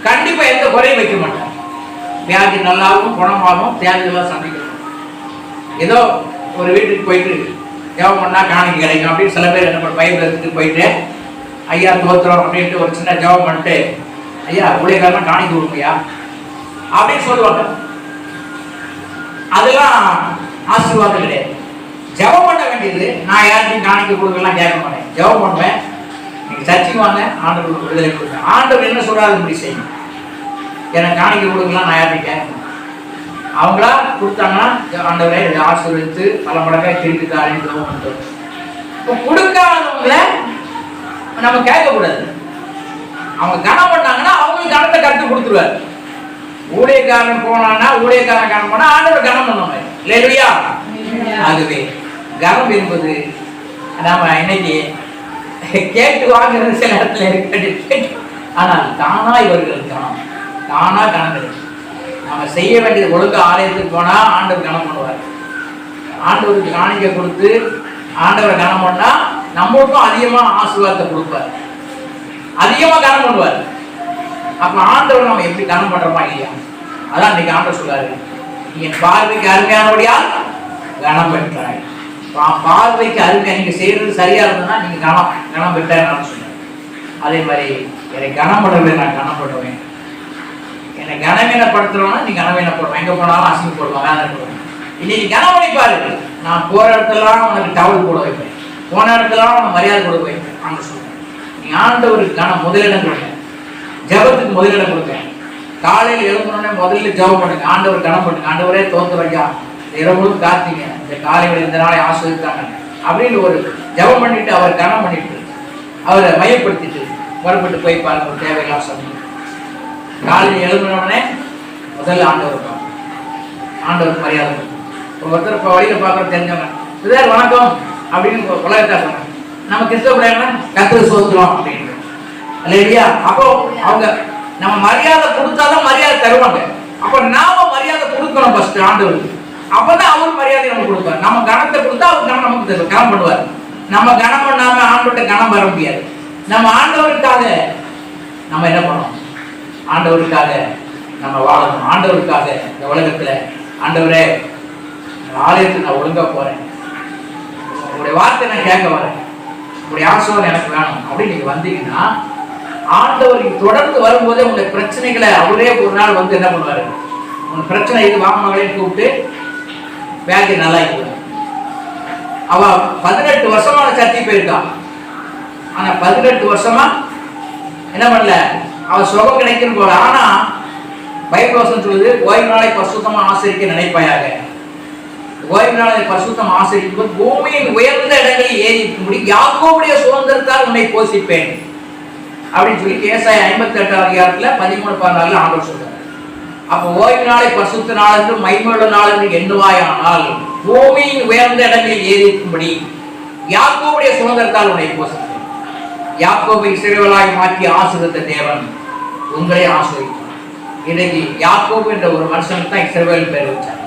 கண்டிப்பா எந்த குறையும் வைக்க மாட்டார். வியாதி நல்லாவும் குணமாகவும் வியாதிகளாக சந்திக்கணும். ஏதோ ஒரு வீட்டுக்கு போயிட்டு ஜெபம் பண்ணா காணிக்கை கிடைக்கும் அப்படின்னு சில பேர் என்ன பண்ண பைபிள் எடுத்துட்டு போயிட்டு ஐயா தோத்துறோம் அப்படின்ட்டு ஒரு சின்ன ஜெபம் பண்ணிட்டு ஐயா ஊழியக்காரனா காணிக்கை கொடுங்கய்யா அப்படின்னு சொல்லுவாங்க. அதெல்லாம் ஆசீர்வாதம் கிடையாது. ஜெபம் பண்ண வேண்டியது, நான் யாருக்கும் காணிக்கை கொடுக்கலாம் கேட்க மாட்டேன். ஜெபம் பண்ணுவேன், நீங்க சர்ச்சைக்கு வாங்க, ஆண்டவர் விடுதலை கொடுப்பேன். ஆண்டவர் என்ன சொல்றாரு இப்படி செய்யும். எனக்கு காணிக்கை கொடுக்கலாம் நான் யார்ட்டையும் கேட்க. அவங்களா கொடுத்தாங்கன்னா ஆண்டவரை ஆசீர்வதித்து பல மடங்காய் திருப்பி தாரேன்னு ஜெபம் பண்ணுறோம். இப்போ கொடுக்காதவங்கள நம்ம கேட்கக்கூடாது. அவங்க கனம் பண்ணாங்கன்னா அவங்களுக்கு கனத்தை கருத்து கொடுத்துருவாரு. ஊழியக்காரன் போனான்னா ஊழியக்காரன் கனம் பண்ணா ஆண்டவர் கனம் பண்ணுவாங்க இல்லையா? ஆகவே கனம் என்பது நாம இன்னைக்கு கேட்டு வாங்குறது சில இடத்துல இருக்கு. ஆனால் தானா இவர்கள் கனம், தானா கனம். நம்ம செய்ய வேண்டியது ஒழுங்கு ஆலயத்துக்கு போனா ஆண்டவர் கனம் பண்ணுவார். ஆண்டவருக்கு காணிக்கை கொடுத்து ஆண்டவரை கனம் பண்ணா நம்மளுக்கும் அதிகமா ஆசீர்வாதத்தை கொடுப்பார், அதிகமா கனம் பண்ணுவார். அப்ப ஆண்டவர் நம்ம எப்படி கனம் பண்றோமா இல்லையா? அதான் இன்னைக்கு ஆண்டவர் சொல்றாரு, நீ என் பார்வைக்கு அருமையானபடியால் கனம் பெற்றாய். பார்வைக்கு அருமையா நீங்க செய்யறது சரியா இருந்ததுன்னா நீங்க கனம் பெற்றாய் சொன்னார். அதே மாதிரி என்னை கனம் பண்றதை நான் கனம் பண்ணுவேன். என்னை கனவீனப்படுத்துறோம்னா நீ கனவீனப்படுவேன். எங்க போனாலும் அசிங்க போடுவாங்க, வேதனை போடுவேன். இன்னைக்கு கனம் பண்ணிப்பாரு. நான் போற இடத்துலாம் உனக்கு டவல் போட வைப்பேன், போன இடத்துலாம் உனக்கு மரியாதை கொடுக்க வைப்பேன். ஆண்டு சொல்றேன், நீ ஆண்டவருக்கு கனம் முதலிடம் கொடுப்பேன், ஜபத்துக்கு முதலிடம் கொடுப்பேன். காலையில் எழுந்தோடனே முதல்ல ஜபம் பண்ணுங்க, ஆண்டவர் கனம் பண்ணுங்க. ஆண்டவரே தோத்துறையா இரவுகளும் காத்தீங்க, இந்த காலையில் இந்த நாளை ஆஸ்வதித்தாங்க அப்படின்னு ஒரு ஜபம் பண்ணிட்டு அவர் கனம் பண்ணிட்டு அவரை மையப்படுத்திட்டு புறப்பட்டு போய் பாருங்க. ஒரு தேவையெல்லாம் சொன்னீங்க. காலையில் எழுந்தோடனே முதல்ல ஆண்டவர் ஆண்டவர் மரியாதை. ஒருத்தர் இப்போ வழியில் பார்க்குற தெரிஞ்சவங்க சார் வணக்கம் அப்படின்னு உலகத்தா சொன்னாங்க. நம்ம கிறிஸ்தவ பிள்ளைங்க கத்திர சோத்துறோம் அப்படின்னு இல்லையா? அப்போ அவங்க நம்ம மரியாதை கொடுத்தாதான் மரியாதை தருவாங்க. அப்போ நாம மரியாதை கொடுக்கணும் ஃபர்ஸ்ட் ஆண்டவருக்கு. அப்பதான் அவர் மரியாதை நமக்கு கொடுப்பார். நம்ம கணத்தை கொடுத்தா அவர் கணம் நமக்கு தருவார், கணம் பண்ணுவார். நம்ம கணம் பண்ணாம ஆண்டவர்கிட்ட கணம் வர முடியாது. நம்ம ஆண்டவருக்காக நம்ம என்ன பண்ணணும்? ஆண்டவருக்காக நம்ம வாழணும். ஆண்டவருக்காக இந்த உலகத்துல ஆண்டவரே ஆலயத்துக்கு நான் ஒழுங்கா போறேன், உங்களுடைய வார்த்தை நான் கேட்க வரேன், உங்களுடைய ஆசீர்வாதம் எனக்கு வேணும் அப்படின்னு நீங்க வந்தீங்கன்னா ஆண்டவர் தொடர்ந்து வரும்போதே உங்களுடைய பிரச்சனைகளை அவரே ஒரு நாள் வந்து என்ன பண்ணுவாரு, உங்க பிரச்சனை இது வாமகளையும் கூப்பிட்டு வியாதி நல்லா இருக்குவார். அவ 18 வருஷமா சர்ச்சை போயிருக்கா. ஆனா 18 வருஷமா என்ன பண்ணல, அவ சுகம் கிடைக்கும் போல. ஆனா பைபிள் வசனம் சொல்லுது, ஓய்வு நாளை பரிசுத்தமா ஆசரிக்க நினைப்பாயாக. ஓய்வு நாளை பரிசுத்தம் ஆசரிக்கும் போது பூமியின் உயர்ந்த இடங்களில் ஏறி இருக்கும்படி யாக்கோபுடைய சுதந்திரத்தால் உன்னை போஷிப்பேன் அப்படின்னு சொல்லி ஏசாயா 58 அதிகாரத்துல 13-14 ஆண்டவர் சொல்றாரு. அப்போ ஓய்வு நாளை பரிசுத்த நாள் என்று மகிமையுள்ள நாள் என்று எண்ணுவாயானால் பூமியின் உயர்ந்த இடங்களில் ஏறி இருக்கும்படி யாக்கோபுடைய சுதந்திரத்தால் உன்னை போஷிப்பேன். யாக்கோபை இஸ்ரவேலாய் மாற்றி ஆசீர்வதித்த தேவன் உங்களை ஆசீர்வதிப்பார். இன்னைக்கு யாக்கோபு என்ற ஒரு மனுஷனுக்கு தான் இஸ்ரவேல் பேர் வச்சார்.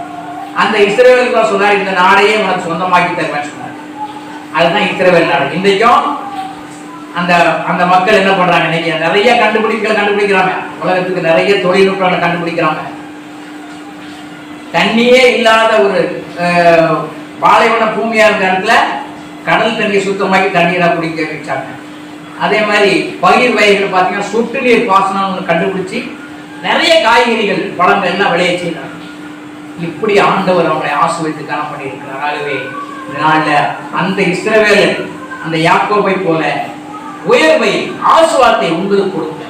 அந்த இஸ்ரவேலுக்கு தான் சொன்னார், இந்த நாடையே உனக்கு சொந்தமாக்கி தருவேன் சொன்னார். அதுதான் இஸ்ரவேல் நாடு. இன்றைக்கும் அந்த அந்த மக்கள் என்ன பண்றாங்க, இன்னைக்கு நிறைய கண்டுபிடிக்கிறாங்க. உலகத்துக்கு நிறைய தொழில்நுட்பங்களை கண்டுபிடிக்கிறாங்க. தண்ணியே இல்லாத ஒரு பாலைவன பூமியா இருந்த இடத்துல கடல் தண்ணியை சுத்தமாக்கி தண்ணீரா குடிக்க வச்சாங்க. அதே மாதிரி பயிர் வகைகள் பார்த்தீங்கன்னா சொட்டு நீர் பாசனம் கண்டுபிடிச்சி நிறைய காய்கறிகள் பழங்கள் எல்லாம் விளைய செய்யறாங்க. இப்படி ஆண்டவர் அவங்களை ஆசீர்வதித்து கனம் பண்ணியிருக்கிறார். ஆகவே இதனால அந்த இஸ்ரவேல் அந்த யாக்கோபை போல உயர்வை ஆசீர்வாதத்தை உங்களுக்கு கொடுக்க,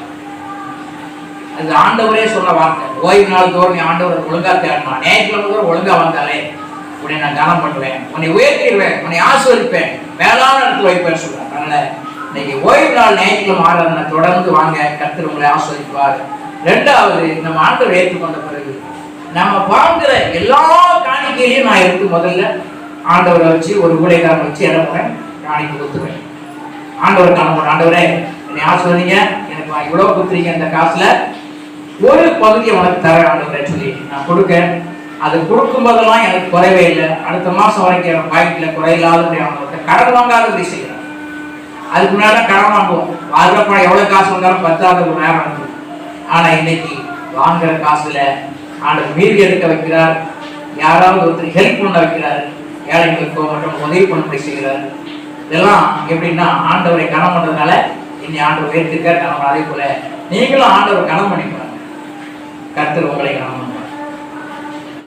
அது ஆண்டவரே சொன்ன வார்த்தை. ஓய்வு நாள் தோறும் ஆண்டவர் ஒழுங்கா தேடணும், ஞாயிற்றுக்கிழமை தோறும் ஒழுங்கா வந்தாலே உன்னை நான் கனம் பண்ணுவேன், உன்னை உயர்த்திடுவேன், உன்னை ஆசீர்வதிப்பேன், மேலான இடத்துல வைப்பேன் சொல்றேன். அதனால இன்னைக்கு ஓய்வு நாள் ஞாயிற்றுக்கிழமை ஆராதனை தொடர்ந்து வாங்க, கர்த்தர் உங்களை ஆசீர்வதிப்பார். ரெண்டாவது, நம்ம ஆண்டவர் ஏற்றுக்கொண்ட பிறகு நம்ம வாங்குற எல்லா காணிக்கையிலையும் நான் எடுத்து முதல்ல ஆண்டவரை வச்சு ஒரு ஊழியக்காரனை வச்சு இறங்குறேன், காணிக்கை கொடுத்துருவேன். ஆண்டவர் காணப்படும், ஆண்டவரே என்னை ஆசீர்வதிங்க, எனக்கு இவ்வளவு கொடுத்துறீங்க, இந்த காசுல ஒரு பகுதியை உனக்கு தர ஆண்டவரை சொல்லி நான் கொடுக்க. அது கொடுக்கும் போதெல்லாம் எனக்கு குறைவே இல்லை. அடுத்த மாசம் வரைக்கும் எனக்கு பாக்கெட்ல குறையில்லாதபடி ஆண்டவர்கிட்ட கடன் வாங்காதபடி செய்யறேன். அதுக்கு முன்னாடி கடன் வாங்குவோம், வாழ்றப்ப எவ்வளவு காசு வந்தாலும் பத்தாத ஒரு நேரம் இருக்கு. ஆனா இன்னைக்கு வாங்குற காசுல ஆண்டவர் மீதி எடுக்க வைக்கிறார். யாராவது ஒருத்தர் ஹெல்ப் பண்ண வைக்கிறார். ஏழைகளுக்கோ மற்றும் உதவி பண்ணும்படி செய்கிறார். இதெல்லாம் எப்படின்னா ஆண்டவரை கனம் பண்றதுனால இன்னி ஆண்டவர் உயர்த்திருக்கார். கனம். அதே போல நீங்களும் ஆண்டவர் கனம் பண்ணிக்கணும். கர்த்தர் உங்களை கனம்